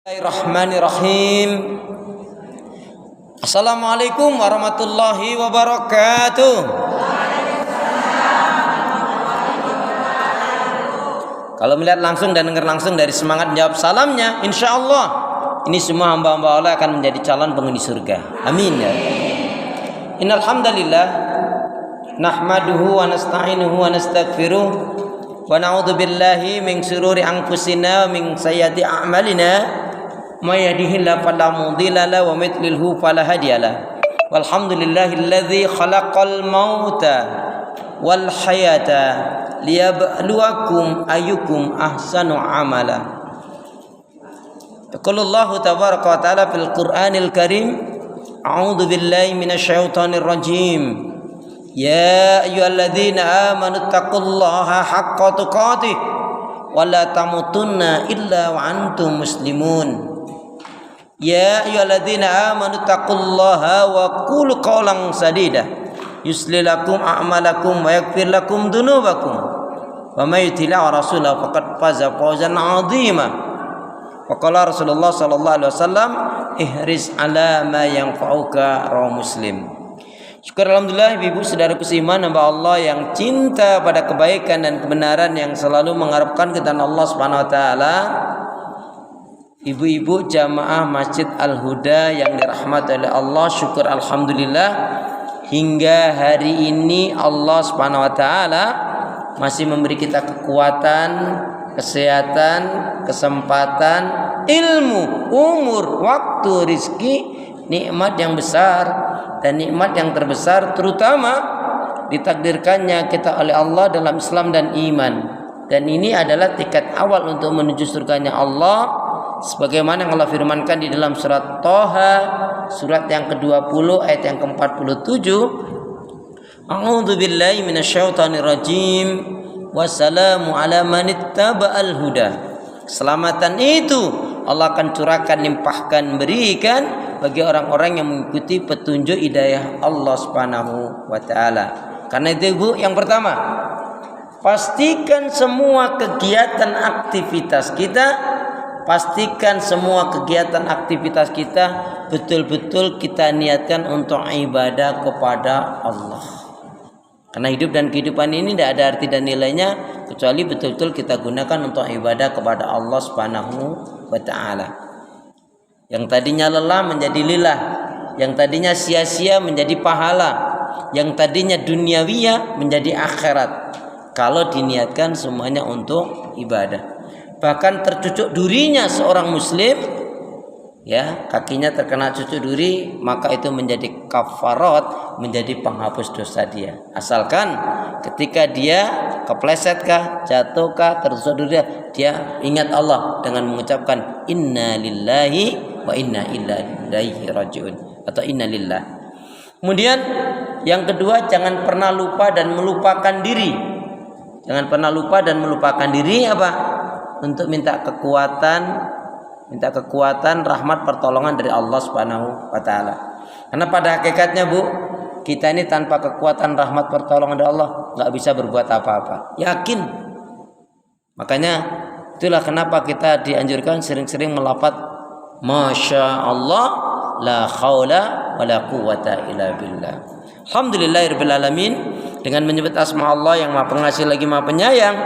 Bismillahirrahmanirrahim. Assalamualaikum warahmatullahi wabarakatuh. Kalau melihat langsung dan dengar langsung dari semangat menjawab salamnya, insya Allah ini semua hamba-hamba Allah akan menjadi calon penghuni surga. Amin ya. Innal hamdalillah nahmaduhu wa nasta'inuhu wa nastaghfiruh wa na'udzu billahi min shururi anfusina wa min sayyiati a'malina. May yahdihillahu fala mudilla lahu wa may yudlilhu fala hadiyalah. Walhamdulillahilladzi khalaqal mauta wal hayata liyabluwakum ayyukum ahsanu amala. Yaqulullahu tabaraka wa ta'ala fil Qur'anil Karim, a'udzu billahi minasyaitonir rajim. Ya ayyuhalladzina amanu taqullaha haqqa tuqatih wa la tamutunna illa wa antum muslimun. Ya ayyuhalladzina amanu taqullaha wa qulu qawlan sadida yuslih lakum a'malakum wa yaghfir lakum dzunubakum wa may yuti'i rasulahu faqad faza fawzan 'azima. Wa qala Rasulullah sallallahu alaihi wasallam ihris ala ma yanfa'uka, rawahu Muslim. Syukur alhamdulillah ibu saudaraku seiman hamba Allah yang cinta pada kebaikan dan kebenaran, yang selalu mengharapkan keridhaan Allah Subhanahu wa taala. Ibu-ibu jamaah Masjid Al-Huda yang dirahmati oleh Allah, syukur alhamdulillah hingga hari ini Allah Subhanahu wa taala masih memberi kita kekuatan, kesehatan, kesempatan, ilmu, umur, waktu, rizki, nikmat yang besar dan nikmat yang terbesar terutama ditakdirkannya kita oleh Allah dalam Islam dan iman. Dan ini adalah tiket awal untuk menuju surganya Allah, sebagaimana yang Allah firmankan di dalam surat Thaha, surat yang ke-20 ayat yang ke-47. A'udzu billahi minasyaitonir rajim. Wassalamu ala man ittaba'al huda. Keselamatan itu Allah akan curahkan, limpahkan, berikan bagi orang-orang yang mengikuti petunjuk hidayah Allah Subhanahu wa taala. Karena itu Ibu, yang pertama, pastikan semua kegiatan aktivitas kita, pastikan semua kegiatan aktivitas kita betul-betul kita niatkan untuk ibadah kepada Allah. Karena hidup dan kehidupan ini tidak ada arti dan nilainya kecuali betul-betul kita gunakan untuk ibadah kepada Allah Subhanahu wa taala. Yang tadinya lelah menjadi lilah, yang tadinya sia-sia menjadi pahala, yang tadinya duniawiyah menjadi akhirat kalau diniatkan semuanya untuk ibadah. Bahkan tercucuk durinya seorang muslim, ya, kakinya terkena cucuk duri, maka itu menjadi kafarat, menjadi penghapus dosa dia. Asalkan ketika dia keplesetkah, jatuhkah, tertusuk duri, dia ingat Allah dengan mengucapkan inna lillahi wa inna ilaihi rajiun atau inna lillah. Kemudian yang kedua, jangan pernah lupa dan melupakan diri. Jangan pernah lupa dan melupakan diri apa? Untuk minta kekuatan, rahmat, pertolongan dari Allah Subhanahu wa taala. Karena pada hakikatnya Bu, kita ini tanpa kekuatan, rahmat, pertolongan dari Allah enggak bisa berbuat apa-apa. Yakin. Makanya itulah kenapa kita dianjurkan sering-sering melafaz Masya Allah la khaula wa la quwata illa billah. Alhamdulillahirabbil alamin. Dengan menyebut asma Allah yang Maha Pengasih lagi Maha Penyayang,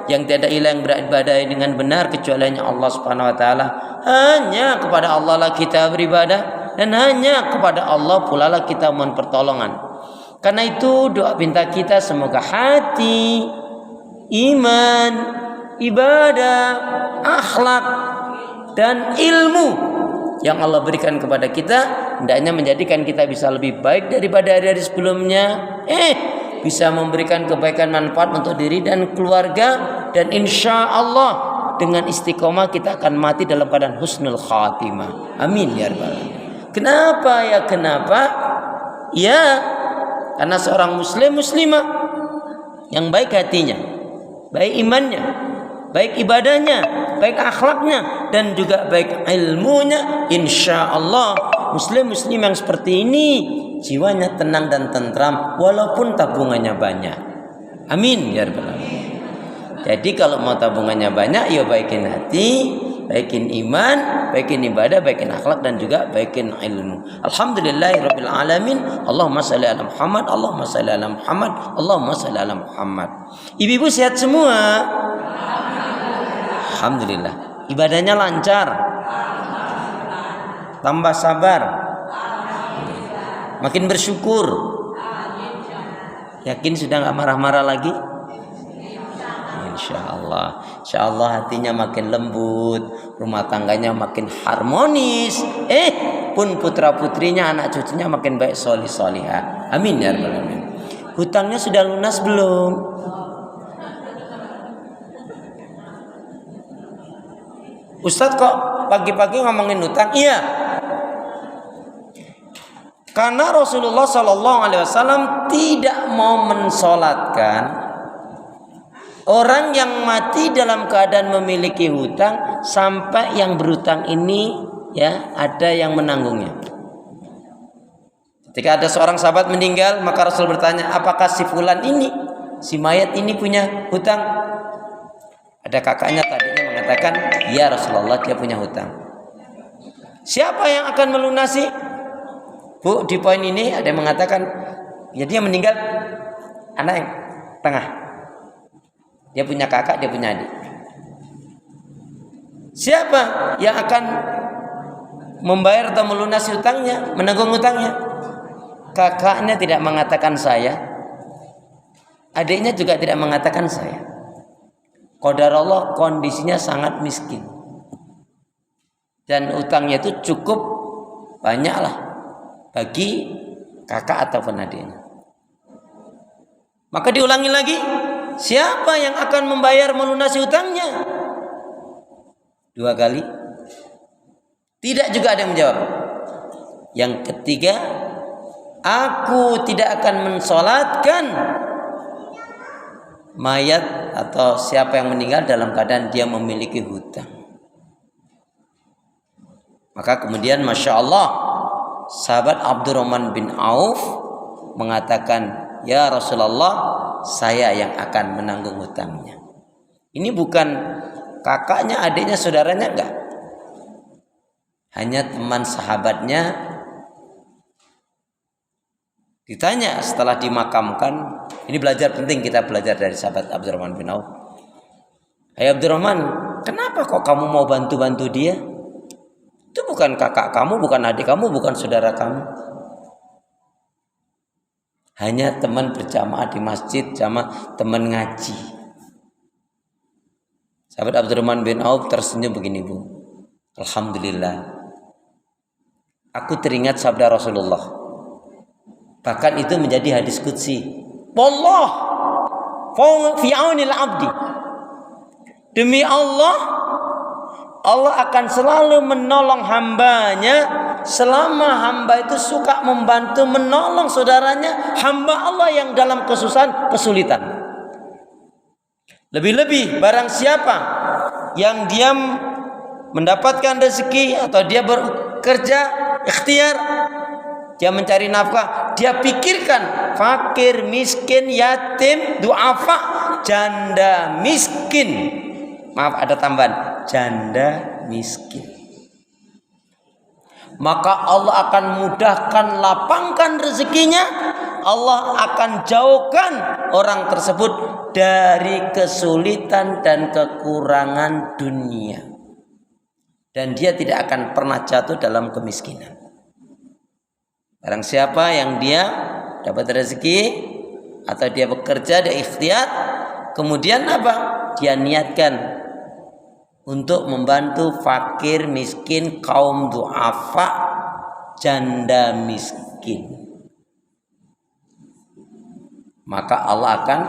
yang tiada ilah yang beribadah dengan benar kecuali hanya Allah Subhanahu wa taala. Hanya kepada Allah lah kita beribadah dan hanya kepada Allah pula lah kita mohon pertolongan. Karena itu doa pinta kita semoga hati, iman, ibadah, akhlak dan ilmu yang Allah berikan kepada kita hendaknya menjadikan kita bisa lebih baik daripada hari-hari sebelumnya, bisa memberikan kebaikan manfaat untuk diri dan keluarga, dan insya Allah dengan istiqomah kita akan mati dalam keadaan husnul khatimah. Amin ya rabbal alamin. Kenapa? Ya, karena seorang muslim muslimah yang baik hatinya, baik imannya, baik ibadahnya, baik akhlaknya, dan juga baik ilmunya, insya Allah muslim yang seperti ini jiwanya tenang dan tentram walaupun tabungannya banyak. Amin ya rabbal alamin. Jadi kalau mau tabungannya banyak, ya baikin hati, baikin iman, baikin ibadah, baikin akhlak, dan juga baikin ilmu. Alhamdulillahirabbil alamin. Allahumma shalli ala Muhammad, Allahumma shalli ala Muhammad, Allahumma shalli ala Muhammad. Ibu-ibu sehat semua? Alhamdulillah. Ibadahnya lancar. Tambah sabar. Makin bersyukur. Yakin sudah nggak marah-marah lagi? Insya Allah hatinya makin lembut, rumah tangganya makin harmonis. Pun putra putrinya, anak cucunya makin baik, solih solihah. Amin ya rabbal alamin. Hutangnya sudah lunas belum? Ustadz kok pagi-pagi ngomongin hutang? Iya. Karena Rasulullah SAW tidak mau mensolatkan orang yang mati dalam keadaan memiliki hutang sampai yang berhutang ini ya ada yang menanggungnya. Ketika ada seorang sahabat meninggal, maka Rasul bertanya, apakah si fulan ini, si mayat ini punya hutang? Ada kakaknya tadinya mengatakan, ya Rasulullah, dia punya hutang. Siapa yang akan melunasi? Bu, di poin ini ada yang mengatakan, ya dia meninggal anak yang tengah. Dia punya kakak, dia punya adik. Siapa yang akan membayar atau melunasi hutangnya, menanggung hutangnya? Kakaknya tidak mengatakan saya, adiknya juga tidak mengatakan saya. Qadarullah kondisinya sangat miskin, dan hutangnya itu cukup banyaklah bagi kakak ataupun adiknya. Maka diulangi lagi, siapa yang akan membayar melunasi hutangnya? 2 kali. Tidak juga ada yang menjawab. Yang ketiga, aku tidak akan mensolatkan mayat atau siapa yang meninggal dalam keadaan dia memiliki hutang. Maka kemudian Masya Allah, sahabat Abdurrahman bin Auf mengatakan, ya Rasulullah, saya yang akan menanggung hutangnya. Ini bukan kakaknya, adiknya, saudaranya, enggak. Hanya teman sahabatnya. Ditanya setelah dimakamkan, ini belajar penting, kita belajar dari sahabat Abdurrahman bin Auf. Hai Abdurrahman, kenapa kok kamu mau bantu-bantu dia? Itu bukan kakak kamu, bukan adik kamu, bukan saudara kamu. Hanya teman berjamaah di masjid, sama teman ngaji. Sahabat Abdurrahman bin Auf tersenyum begini, Bu. Alhamdulillah, aku teringat sabda Rasulullah. Bahkan itu menjadi hadis qudsi. Wallah fi aunil abdi. Demi Allah, Allah akan selalu menolong hambanya selama hamba itu suka membantu menolong saudaranya, hamba Allah yang dalam kesusahan, kesulitan. Lebih-lebih barang siapa yang dia mendapatkan rezeki atau dia bekerja ikhtiar, dia mencari nafkah, dia pikirkan fakir, miskin, yatim, duafa, janda miskin. Maaf, ada tambahan, janda miskin. Maka Allah akan mudahkan, lapangkan rezekinya. Allah akan jauhkan orang tersebut dari kesulitan dan kekurangan dunia. Dan dia tidak akan pernah jatuh dalam kemiskinan. Barang siapa yang dia dapat rezeki atau dia bekerja, dia ikhtiar, kemudian apa? Dia niatkan untuk membantu fakir, miskin, kaum duafa, janda miskin, maka Allah akan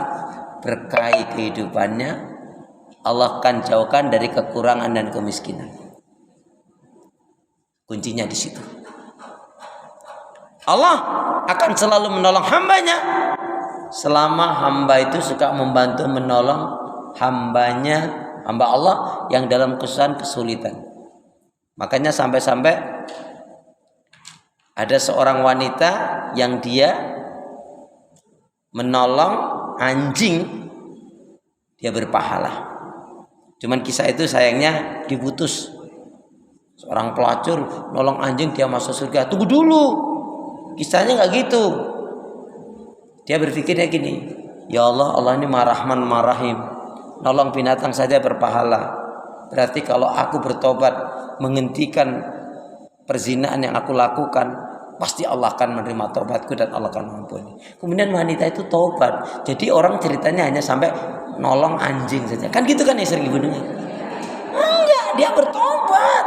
berkahi kehidupannya. Allah akan jauhkan dari kekurangan dan kemiskinan. Kuncinya di situ. Allah akan selalu menolong hambanya selama hamba itu suka membantu menolong hambanya, hamba Allah yang dalam kesusahan, kesulitan. Makanya sampai-sampai ada seorang wanita yang dia menolong anjing, dia berpahala. Cuman kisah itu sayangnya diputus. Seorang pelacur nolong anjing dia masuk surga. Tunggu dulu. Kisahnya nggak gitu. Dia berpikirnya gini, ya Allah, Allah ini Mar-Rahman Mar-Rahim. Nolong binatang saja berpahala. Berarti kalau aku bertobat menghentikan perzinaan yang aku lakukan, pasti Allah akan menerima tobatku dan Allah akan mengampuni. Kemudian wanita itu tobat. Jadi orang ceritanya hanya sampai nolong anjing saja. Kan gitu kan ya sering ibu dengar. Enggak, dia bertobat.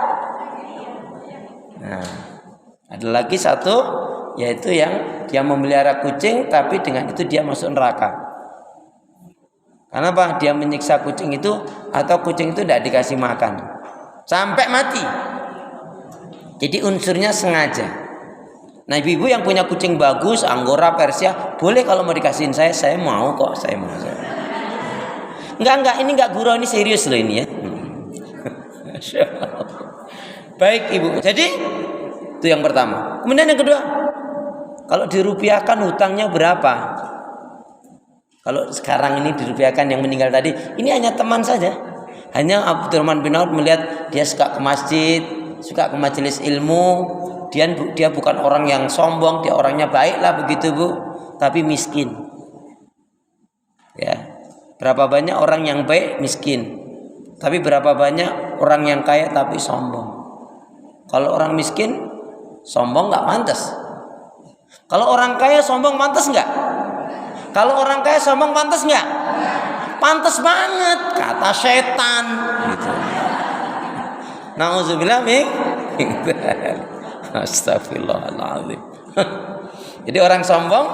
Nah, ada lagi satu, yaitu yang dia memelihara kucing, tapi dengan itu dia masuk neraka. Karena apa? Dia menyiksa kucing itu, atau kucing itu tidak dikasih makan sampai mati. Jadi unsurnya sengaja. Nah, ibu-ibu yang punya kucing bagus, Anggora, Persia, boleh kalau mau dikasihin saya mau kok, saya mau. Enggak, ini enggak gurau, ini serius loh ini ya. Baik ibu, jadi itu yang pertama. Kemudian yang kedua, kalau dirupiahkan hutangnya berapa? Kalau sekarang ini dirupiahkan yang meninggal tadi, ini hanya teman saja. Hanya Abdurrahman bin Auf melihat dia suka ke masjid, suka ke majelis ilmu. Dia bukan orang yang sombong, dia orangnya baik lah begitu bu, tapi miskin. Ya, berapa banyak orang yang baik miskin, tapi berapa banyak orang yang kaya tapi sombong. Kalau orang miskin sombong nggak pantas. Kalau orang kaya sombong pantas nggak? Kalau orang kaya sombong pantas nggak? Pantas banget, kata setan. Gitu. Nauzubillah min. Astagfirullahaladzim. Jadi orang sombong,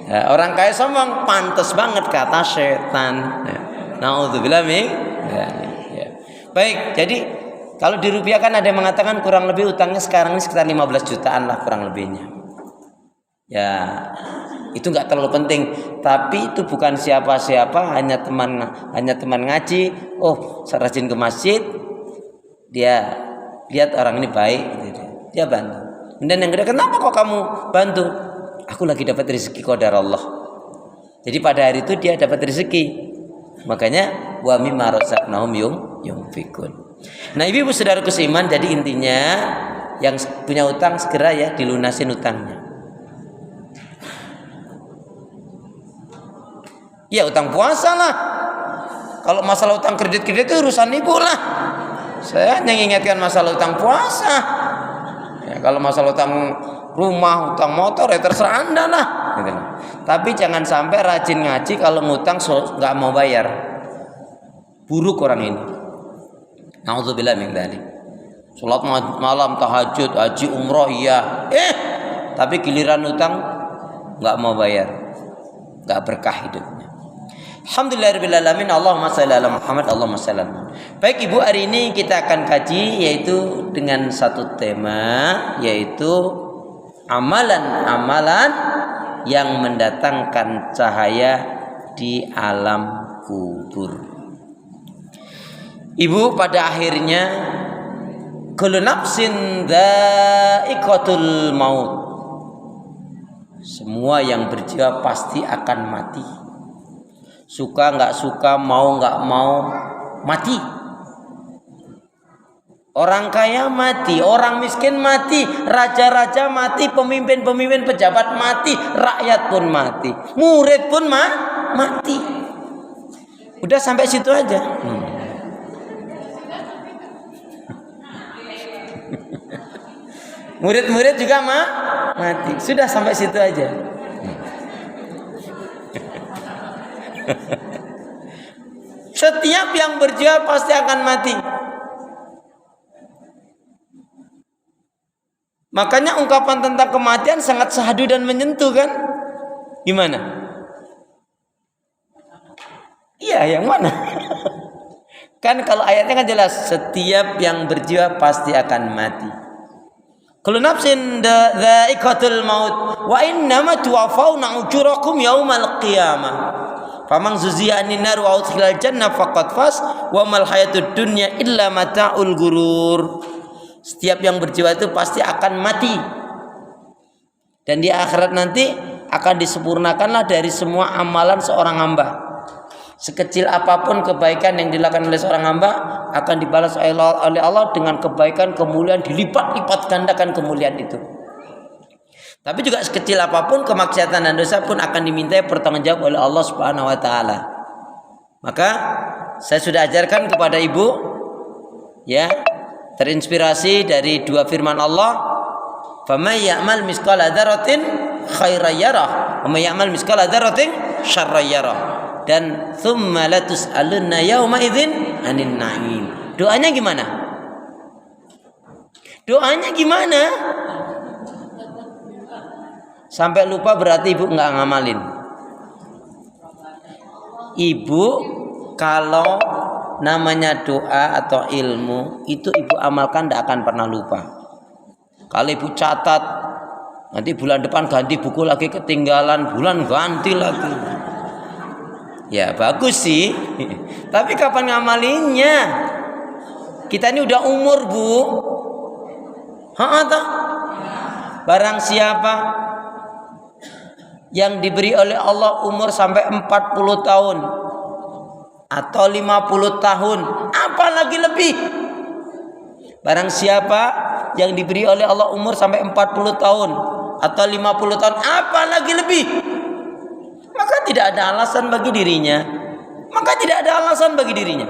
ya, orang kaya sombong pantas banget kata setan. Nauzubillah min. Ya. Baik, jadi kalau dirupiahkan ada yang mengatakan kurang lebih utangnya sekarang ini sekitar 15 jutaan lah kurang lebihnya. Ya, itu nggak terlalu penting. Tapi itu bukan siapa-siapa, hanya teman ngaji. Oh, rajin ke masjid, dia lihat orang ini baik, dia bantu. Kemudian yang kedua, kenapa kok kamu bantu? Aku lagi dapat rezeki qadar Allah. Jadi pada hari itu dia dapat rezeki. Makanya wa mimma razaqnahum yunfikun. Nah, ibu-ibu saudaraku seiman, jadi intinya yang punya utang segera ya dilunasin utangnya. Ya utang puasa lah. Kalau masalah utang kredit itu urusan ibu lah. Saya hanya mengingatkan masalah utang puasa. Ya, kalau masalah utang rumah, utang motor ya terserah Anda lah. Gitu. Tapi jangan sampai rajin ngaji kalau ngutang nggak mau bayar. Buruk orang ini. Nauzubillah min dzalik. Salat malam, tahajud, haji, umroh iya. Tapi giliran utang enggak mau bayar. Enggak berkah hidupnya. Alhamdulillahirabbil alamin. Allahumma shalli ala Muhammad, Allahumma shalli ala. Baik ibu, hari ini kita akan kaji yaitu dengan satu tema, yaitu amalan-amalan yang mendatangkan cahaya di alam kubur. Ibu, pada akhirnya kullu nafsin dha'iqatul maut. Semua yang berjiwa pasti akan mati. Suka enggak suka, mau enggak mau, mati. Orang kaya mati, orang miskin mati, raja-raja mati, pemimpin-pemimpin pejabat mati, rakyat pun mati, murid pun mati. Udah sampai situ aja. Murid-murid juga mati. Sudah sampai situ aja. Setiap yang berjiwa pasti akan mati. Makanya ungkapan tentang kematian sangat syahdu dan menyentuh kan? Gimana? Iya, yang mana? Kan kalau ayatnya kan jelas, setiap yang berjiwa pasti akan mati. Kullu nafsin dha'iqatul maut wa innama tuwaffawna ujurakum yaumal qiyamah. Faman zuziya 'anil nar wa udkhilal jannah faqad faz wa mal hayatud dunya illa mata'ul ghurur. Setiap yang berjiwa itu pasti akan mati. Dan di akhirat nanti akan disempurnakanlah dari semua amalan seorang hamba. Sekecil apapun kebaikan yang dilakukan oleh seorang hamba akan dibalas oleh Allah dengan kebaikan, kemuliaan, dilipat-lipat gandakan kemuliaan itu. Tapi juga sekecil apapun kemaksiatan dan dosa pun akan dimintai pertanggungjawab oleh Allah Subhanahu wa taala. Maka saya sudah ajarkan kepada ibu ya, terinspirasi dari dua firman Allah, "Faman ya'mal misqala dzarratin khairan yarah, wa may ya'mal misqala dzarratin syarran yarah." Dan tsumma latus'alunna yauma idzin 'anil na'im. Doanya gimana? Doanya gimana? Sampai lupa berarti ibu nggak ngamalin. Ibu kalau namanya doa atau ilmu itu ibu amalkan tidak akan pernah lupa. Kalau ibu catat, nanti bulan depan ganti buku lagi ketinggalan, bulan ganti lagi. Ya bagus sih, tapi kapan ngamalinnya? Kita ini udah umur bu, barang siapa yang diberi oleh Allah umur sampai 40 tahun atau 50 tahun, apalagi lebih. Barang siapa yang diberi oleh Allah umur sampai 40 tahun atau 50 tahun, apalagi lebih, maka tidak ada alasan bagi dirinya.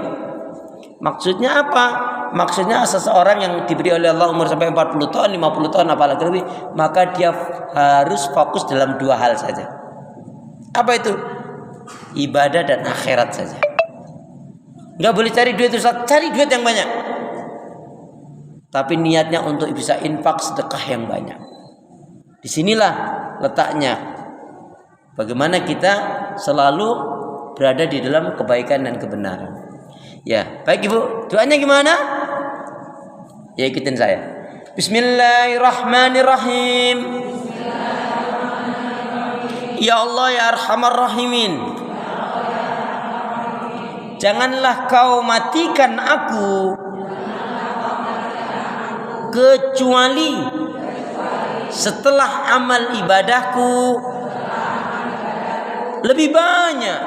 Maksudnya apa? Maksudnya seseorang yang diberi oleh Allah umur sampai 40 tahun, 50 tahun apalagi lebih, maka dia harus fokus dalam dua hal saja. Apa itu? Ibadah dan akhirat saja. Enggak boleh cari duit, cari duit yang banyak. Tapi niatnya untuk bisa infak sedekah yang banyak. Disinilah letaknya. Bagaimana kita selalu berada di dalam kebaikan dan kebenaran. Ya, baik ibu, doanya gimana? Ya ikutin saya. Bismillahirrahmanirrahim. Ya Allah ya Arhamar Rahimin, janganlah kau matikan aku kecuali setelah amal ibadahku lebih banyak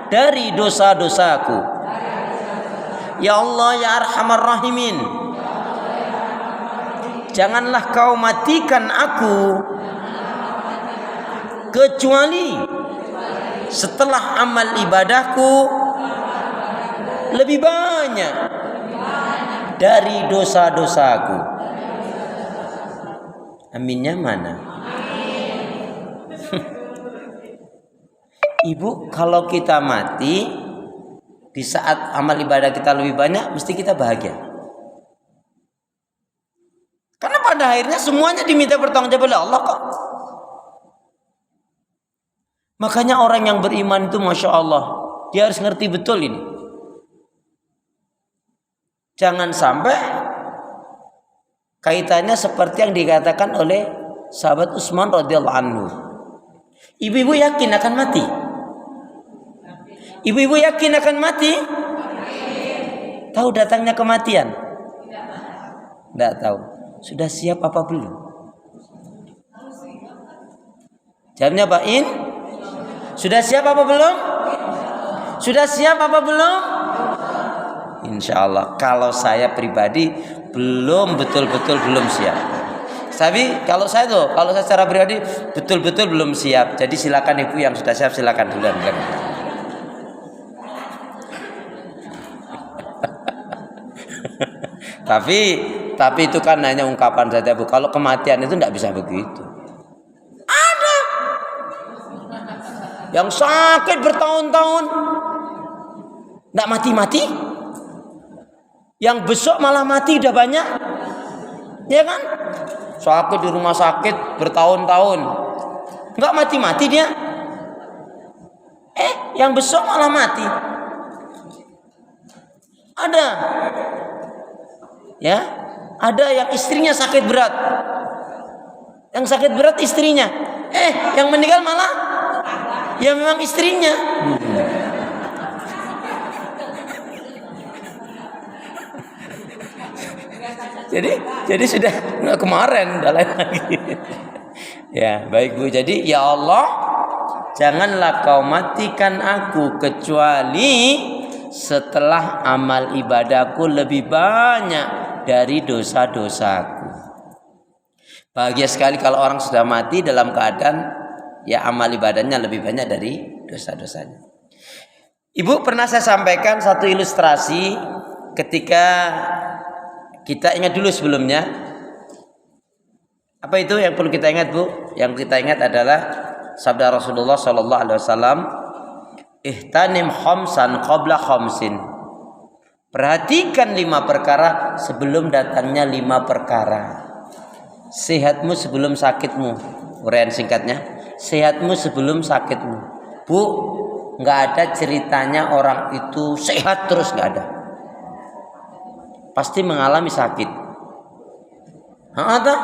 dari dosa-dosaku. Ya Allah ya Arhamar Rahimin, janganlah kau matikan aku kecuali setelah amal ibadahku lebih banyak dari dosa-dosaku. Aminnya mana? Ibu, kalau kita mati di saat amal ibadah kita lebih banyak, mesti kita bahagia. Karena pada akhirnya semuanya diminta pertanggungjawaban oleh Allah kok. Makanya orang yang beriman itu Masya Allah, dia harus ngerti betul ini. Jangan sampai kaitannya seperti yang dikatakan oleh sahabat Utsman radhiyallahu anhu. Ibu-ibu yakin akan mati? Ibu-ibu yakin akan mati? Tahu datangnya kematian? Tidak tahu. Sudah siap apa belum? Jawabnya Pak In? Sudah siap apa belum? Sudah siap apa belum? Insya Allah. Kalau saya pribadi belum betul-betul belum siap. Tapi kalau saya secara pribadi betul-betul belum siap. Jadi silakan ibu yang sudah siap, silakan duluan. Tapi itu kan hanya ungkapan saja Bu. Kalau kematian itu tidak bisa begitu. Ada yang sakit bertahun-tahun tidak mati-mati, yang besok malah mati udah banyak, ya kan? Sakit di rumah sakit bertahun-tahun nggak mati-mati dia, yang besok malah mati. Ada. Ya, ada yang istrinya sakit berat. Yang sakit berat istrinya. Yang meninggal malah ya memang istrinya. Jadi sudah kemarin udah lain lagi. Ya, baik Bu. Jadi ya Allah, janganlah kau matikan aku kecuali setelah amal ibadahku lebih banyak dari dosa-dosaku. Bahagia sekali kalau orang sudah mati dalam keadaan ya amal ibadahnya lebih banyak dari dosa-dosanya. Ibu, pernah saya sampaikan satu ilustrasi ketika kita ingat dulu sebelumnya. Apa itu yang perlu kita ingat, Bu? Yang kita ingat adalah sabda Rasulullah sallallahu alaihi wasallam, "Ihtanim khamsan qabla khamsin." Perhatikan 5 perkara sebelum datangnya 5 perkara. Sehatmu sebelum sakitmu. Uraian singkatnya, sehatmu sebelum sakitmu. Bu, nggak ada ceritanya orang itu sehat terus, nggak ada. Pasti mengalami sakit. Ada?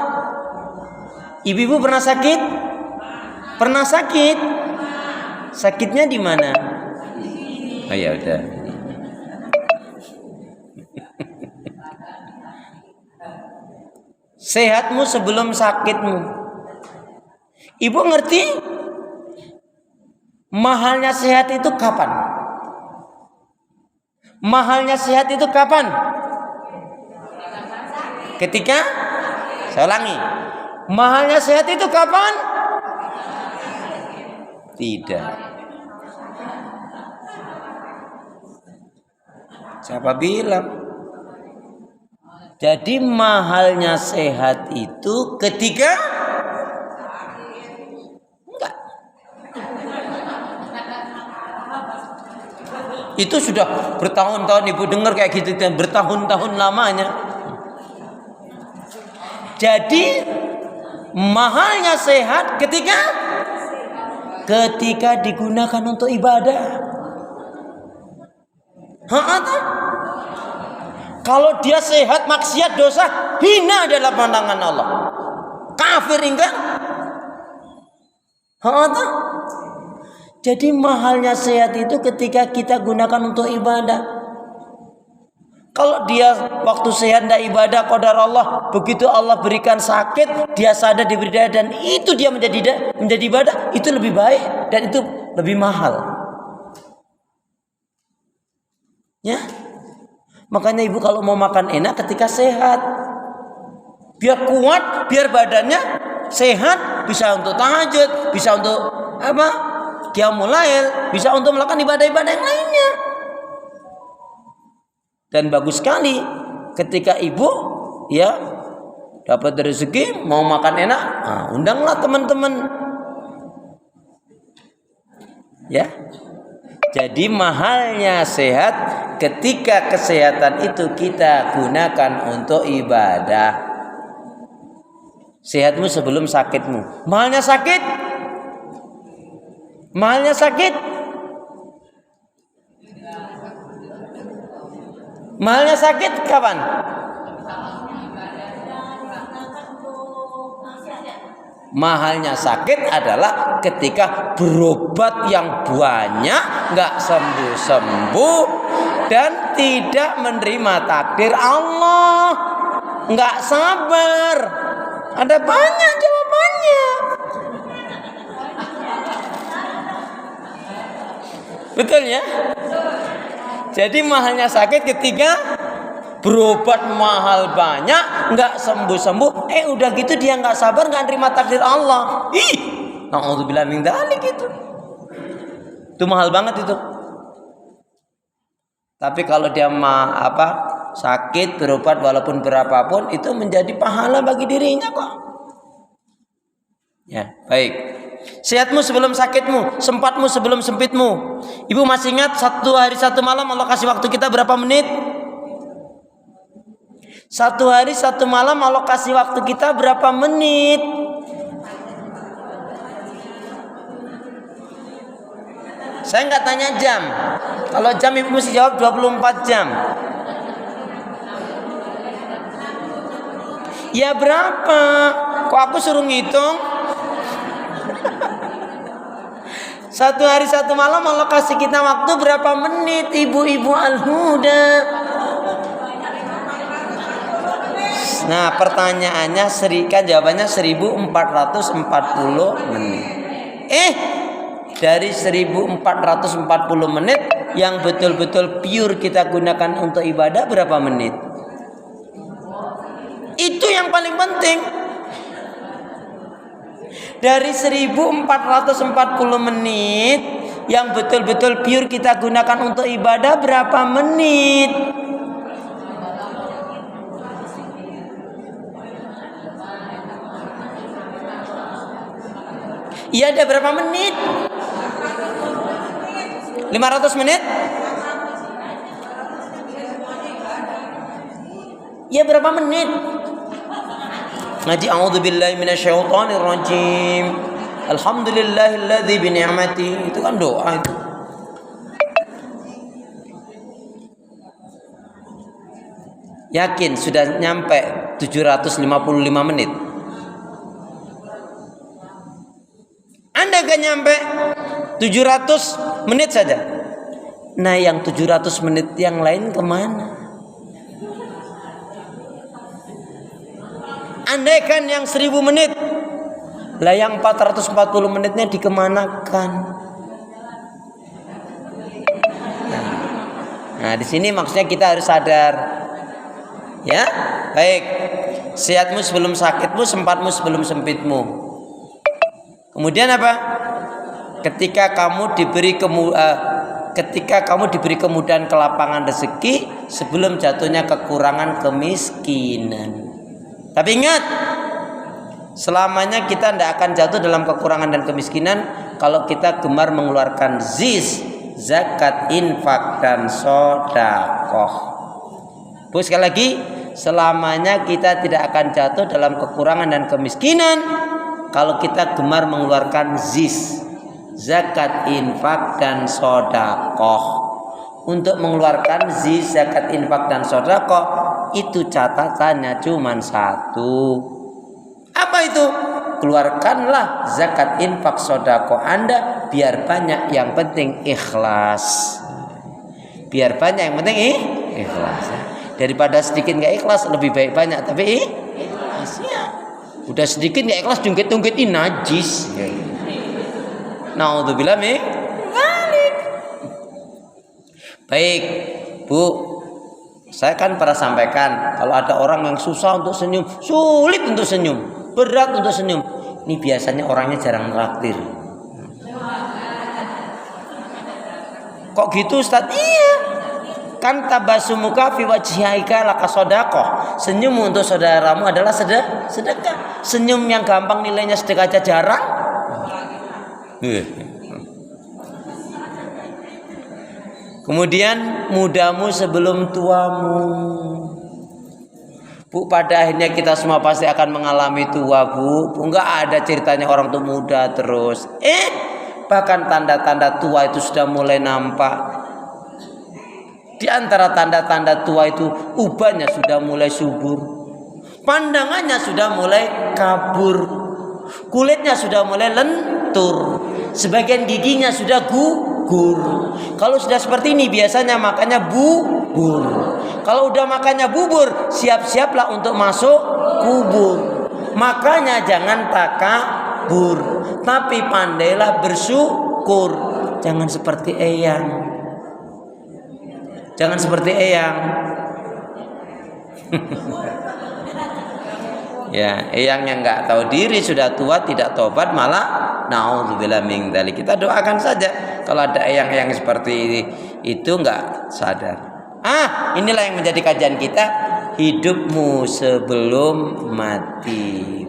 Ibu-ibu pernah sakit? Pernah sakit? Sakitnya di mana? Oh ya udah. Sehatmu sebelum sakitmu. Ibu ngerti? Mahalnya sehat itu kapan? Mahalnya sehat itu kapan? Ketika, saya ulangi, mahalnya sehat itu kapan? Tidak. Siapa bilang? Jadi mahalnya sehat itu ketika enggak. Itu sudah bertahun-tahun ibu dengar kayak gitu, dan bertahun-tahun lamanya. Jadi mahalnya sehat ketika digunakan untuk ibadah. Kalau dia sehat maksiat dosa, hina dalam pandangan Allah, kafir enggak? Jadi mahalnya sehat itu ketika kita gunakan untuk ibadah. Kalau dia waktu sehat tidak ibadah, qadar Allah, begitu Allah berikan sakit, dia sadar diberi daya dan itu dia menjadi ibadah, itu lebih baik dan itu lebih mahal. Ya, makanya ibu kalau mau makan enak ketika sehat, biar kuat, biar badannya sehat, bisa untuk tahajud, bisa untuk qiyamul lail, bisa untuk melakukan ibadah-ibadah yang lainnya. Dan bagus sekali ketika ibu ya dapat rezeki mau makan enak, undanglah teman-teman. Ya. Jadi mahalnya sehat ketika kesehatan itu kita gunakan untuk ibadah. Sehatmu sebelum sakitmu. Mahalnya sakit? Mahalnya sakit? Mahalnya sakit kapan? Mahalnya sakit adalah ketika berobat yang banyak nggak sembuh-sembuh dan tidak menerima takdir Allah, nggak sabar. Ada banyak jawabannya. Betul ya? Jadi mahalnya sakit ketika berobat mahal banyak, nggak sembuh-sembuh. Udah gitu dia nggak sabar, nggak terima takdir Allah. Na'udzubillah min dzalik itu. Itu mahal banget itu. Tapi kalau dia sakit berobat walaupun berapapun itu menjadi pahala bagi dirinya kok. Ya, baik. Sehatmu sebelum sakitmu, sempatmu sebelum sempitmu. Ibu masih ingat 1 hari 1 malam Allah kasih waktu kita berapa menit? 1 hari 1 malam Allah kasih waktu kita berapa menit? Saya nggak tanya jam. Kalau jam ibu mesti jawab 24 jam. Ya berapa? Kok aku suruh ngitung? 1 hari 1 malam Allah kasih kita waktu berapa menit, ibu-ibu Al-Huda? Nah, pertanyaannya jawabannya 1440 menit. dari 1440 menit yang betul-betul pure kita gunakan untuk ibadah berapa menit? Itu yang paling penting. Dari 1440 menit yang betul-betul pure kita gunakan untuk ibadah berapa menit? Iya, ada berapa menit? 500 menit? Ya berapa menit? Ngaji a'udzubillahi minasyaitonirrajim. Alhamdulillahilladzi bi ni'mati. Itu kan doa itu. Yakin sudah nyampe 755 menit? Anda gak nyampe 700 menit saja. Nah, yang 700 menit yang lain kemana? Andaikan yang 1000 menit, lah yang 440 menitnya dikemanakan? Nah, di sini maksudnya kita harus sadar. Ya, baik. Sehatmu sebelum sakitmu, sempatmu sebelum sempitmu. Kemudian apa? Ketika kamu diberi kemudahan kelapangan rezeki sebelum jatuhnya kekurangan kemiskinan. Tapi ingat, selamanya kita tidak akan jatuh dalam kekurangan dan kemiskinan kalau kita gemar mengeluarkan zakat, infak, dan sedekah. Bu, sekali lagi, selamanya kita tidak akan jatuh dalam kekurangan dan kemiskinan kalau kita gemar mengeluarkan zakat, infak, dan sedekah. Untuk mengeluarkan zakat, infak, dan sedekah itu catatannya cuma satu. Apa itu? Keluarkanlah zakat, infak, sedekah Anda biar banyak, yang penting ikhlas. Biar banyak, yang penting ikhlas. Daripada sedikit nggak ikhlas, lebih baik banyak tapi ikhlasnya. Udah sedikit nggak ikhlas, jungkit-jungkitin najis. Naudzubillah min dzalik. Baik, Bu. Saya kan pernah sampaikan, kalau ada orang yang susah untuk senyum, sulit untuk senyum, berat untuk senyum, ini biasanya orangnya jarang traktir. Kok gitu, Ustaz? Iya. Kan tabasumuka fi wajhika laka sedekah. Senyum untuk saudaramu adalah sedekah. Senyum yang gampang nilainya sedekah aja jarang. Kemudian mudamu sebelum tuamu. Bu, pada akhirnya kita semua pasti akan mengalami tua, Bu. Enggak ada ceritanya orang tuh muda terus. Bahkan tanda-tanda tua itu sudah mulai nampak. Di antara tanda-tanda tua itu ubannya sudah mulai subur. Pandangannya sudah mulai kabur. Kulitnya sudah mulai lentur. Sebagian giginya sudah gugur. Kalau sudah seperti ini biasanya makannya bubur. Kalau udah makannya bubur, siap-siaplah untuk masuk kubur. Makanya jangan takabur, tapi pandailah bersyukur. Jangan seperti eyang. Jangan seperti eyang. Ya, eyang yang nggak tahu diri sudah tua tidak tobat malah naudzubillah min dzalik. Kita doakan saja kalau ada eyang-eyang seperti itu nggak sadar. Inilah yang menjadi kajian kita, hidupmu sebelum mati.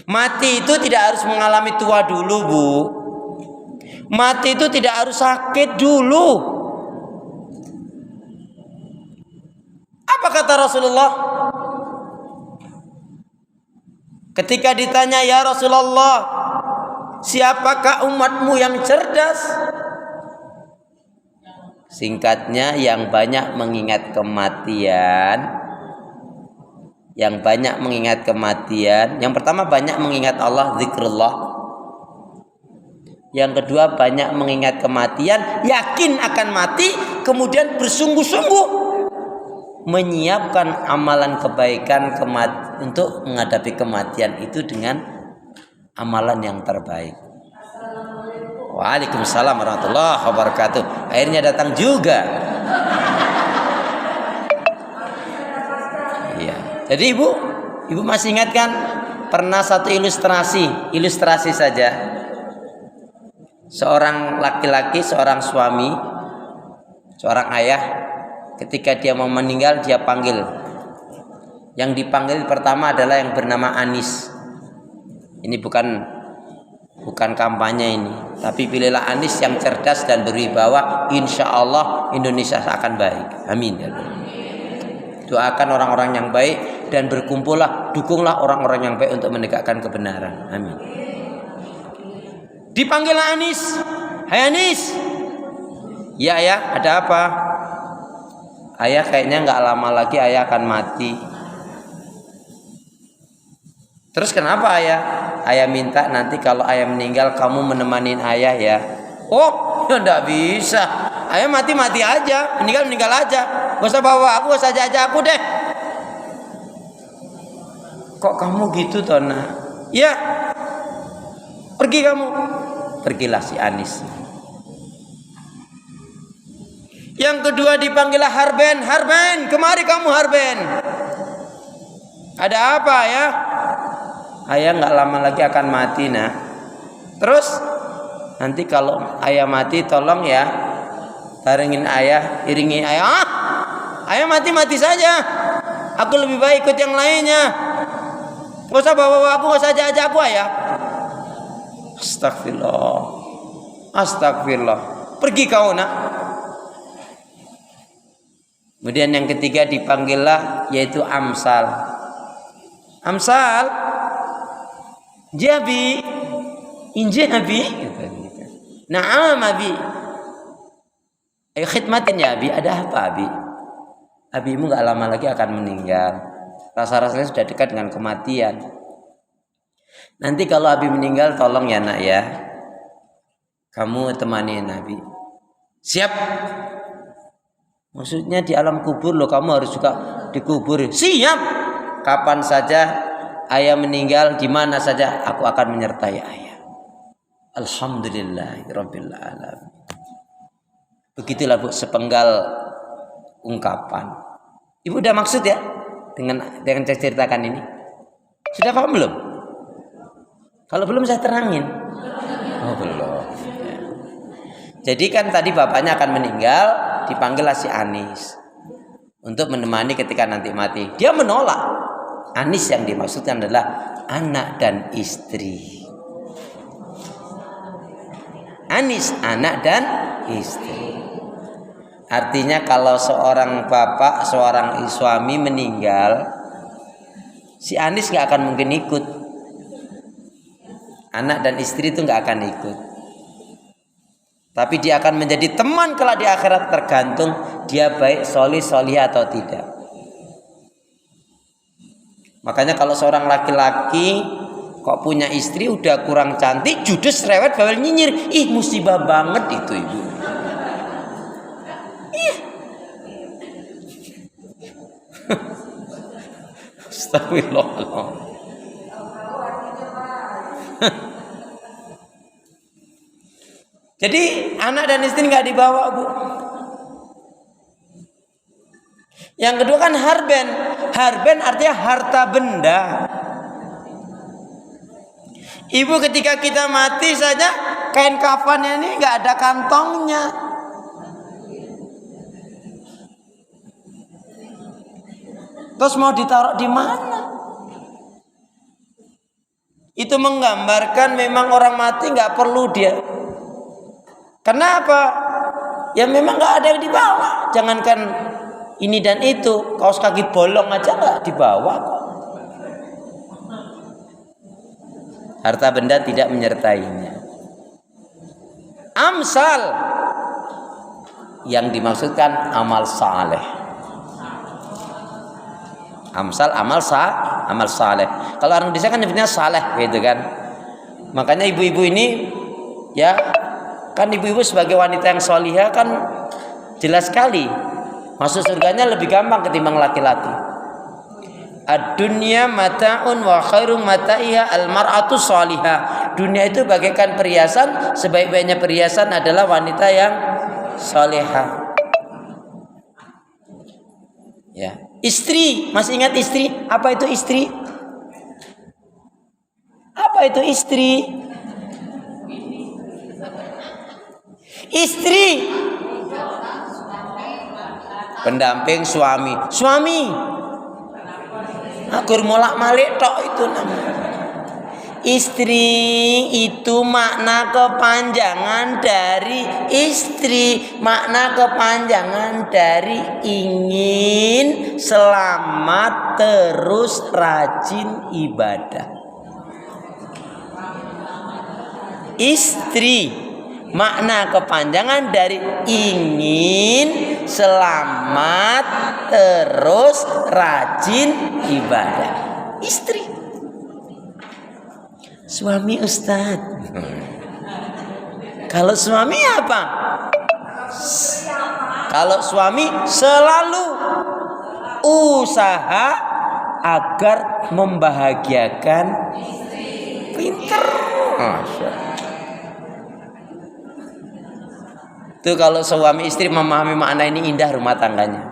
Mati itu tidak harus mengalami tua dulu, Bu. Mati itu tidak harus sakit dulu. Apa kata Rasulullah? Ketika ditanya, ya Rasulullah, siapakah umatmu yang cerdas? Singkatnya, yang banyak mengingat kematian. Yang banyak mengingat kematian. Yang pertama, banyak mengingat Allah, zikrullah. Yang kedua, banyak mengingat kematian, yakin akan mati, kemudian bersungguh-sungguh menyiapkan amalan kebaikan untuk menghadapi kematian itu dengan amalan yang terbaik. Waalaikumsalam warahmatullahi wabarakatuh. Akhirnya datang juga. Iya. Jadi ibu masih ingat kan pernah satu ilustrasi saja. Seorang laki-laki, seorang suami, seorang ayah, ketika dia mau meninggal dia panggil. Yang dipanggil pertama adalah yang bernama Anis. Ini bukan kampanye ini, tapi pilihlah Anis yang cerdas dan berwibawa. Insya Allah Indonesia akan baik. Amin. Doakan orang-orang yang baik dan berkumpullah, dukunglah orang-orang yang baik untuk menegakkan kebenaran. Amin. Dipanggillah Anis. Hai Anis. Ya ayah, ada apa? Ayah kayaknya nggak lama lagi ayah akan mati. Terus kenapa ayah? Ayah minta nanti kalau ayah meninggal kamu menemani ayah ya. Oh, ya enggak bisa. Ayah mati aja, meninggal aja. Gak usah bawa aku, gak usah ajak aku deh. Kok kamu gitu Tona? Ya, pergi kamu. Pergilah si Anis. Yang kedua dipanggillah Harben. Harben, kemari kamu Harben. Ada apa ya? Ayah nggak lama lagi akan mati nak. Terus nanti kalau ayah mati tolong ya barengin ayah, iringi ayah. Ayah mati saja. Aku lebih baik ikut yang lainnya. Gak usah bawa aku, gak usah ajak aku ayah. Astagfirullah. Pergi kau nak. Kemudian yang ketiga dipanggillah yaitu Amsal. Amsal, Jabi, Injabi, Naam Abi. Ayo khidmatin ya Abi. Ada apa Abi? Abimu gak lama lagi akan meninggal. Rasa-rasanya sudah dekat dengan kematian. Nanti kalau Abi meninggal tolong ya nak ya, kamu temani Nabi. Siap. Maksudnya di alam kubur loh, kamu harus juga dikubur. Siap. Kapan saja ayah meninggal, di mana saja aku akan menyertai ayah. Alhamdulillahirabbil alamin. Begitulah Bu sepenggal ungkapan. Ibu udah maksud ya dengan saya ceritakan ini? Sudah paham belum? Kalau belum saya terangin. Oh belum. Jadi kan tadi bapaknya akan meninggal, dipanggillah si Anis untuk menemani ketika nanti mati. Dia menolak. Anis yang dimaksudkan adalah anak dan istri. Anis anak dan istri. Artinya kalau seorang bapak, seorang suami meninggal, si Anis gak akan mungkin ikut. Anak dan istri itu gak akan ikut. Tapi dia akan menjadi teman kelak di akhirat, tergantung dia baik, solih atau tidak. Makanya kalau seorang laki-laki kok punya istri udah kurang cantik, judes, rewet, bawel, nyinyir, ih musibah banget itu ibu. Ih. Astagfirullah. Jadi anak dan istri nggak dibawa Bu. Yang kedua kan harben. Harben artinya harta benda. Ibu ketika kita mati saja kain kafannya ini nggak ada kantongnya. Terus mau ditaruh di mana? Itu menggambarkan memang orang mati nggak perlu dia. Kenapa? Ya memang nggak ada yang dibawa. Jangankan ini dan itu, kaos kaki bolong aja nggak dibawa kok. Harta benda tidak menyertainya. Amsal yang dimaksudkan amal saleh. Amsal amal saleh. Kalau orang Indonesia kan nyebutnya saleh gitu kan. Makanya ibu-ibu ini ya kan ibu-ibu sebagai wanita yang solihah kan jelas sekali masuk surganya lebih gampang ketimbang laki-laki. Ad-dunya mata'un wa khairum mata'iha al-mar'atu shalihah. Dunia itu bagaikan perhiasan, sebaik-baiknya perhiasan adalah wanita yang salihah. Ya. Istri, masih ingat istri? Apa itu istri? Apa itu istri? Istri pendamping suami. Suami akur molak-malik tok itu namanya. Istri itu makna kepanjangan dari istri, makna kepanjangan dari ingin selamat terus rajin ibadah. Istri makna kepanjangan dari ingin selamat terus rajin ibadah. Istri. Suami Ustadz. Kalau suami apa? Kalau suami selalu usaha agar membahagiakan pinter. Masya Allah. Itu kalau suami istri memahami makna ini, indah rumah tangganya.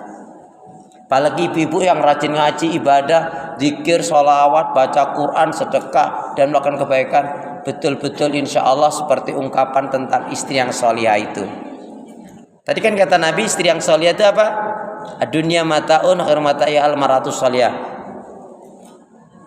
Apalagi ibu-ibu yang rajin ngaji, ibadah, zikir, sholawat, baca Quran, sedekah, dan melakukan kebaikan. Betul-betul insya Allah seperti ungkapan tentang istri yang sholihah itu. Tadi kan kata Nabi, istri yang sholihah itu apa? Ad-dunya mata'un khairum mata'iha al-mar'atu sholihah.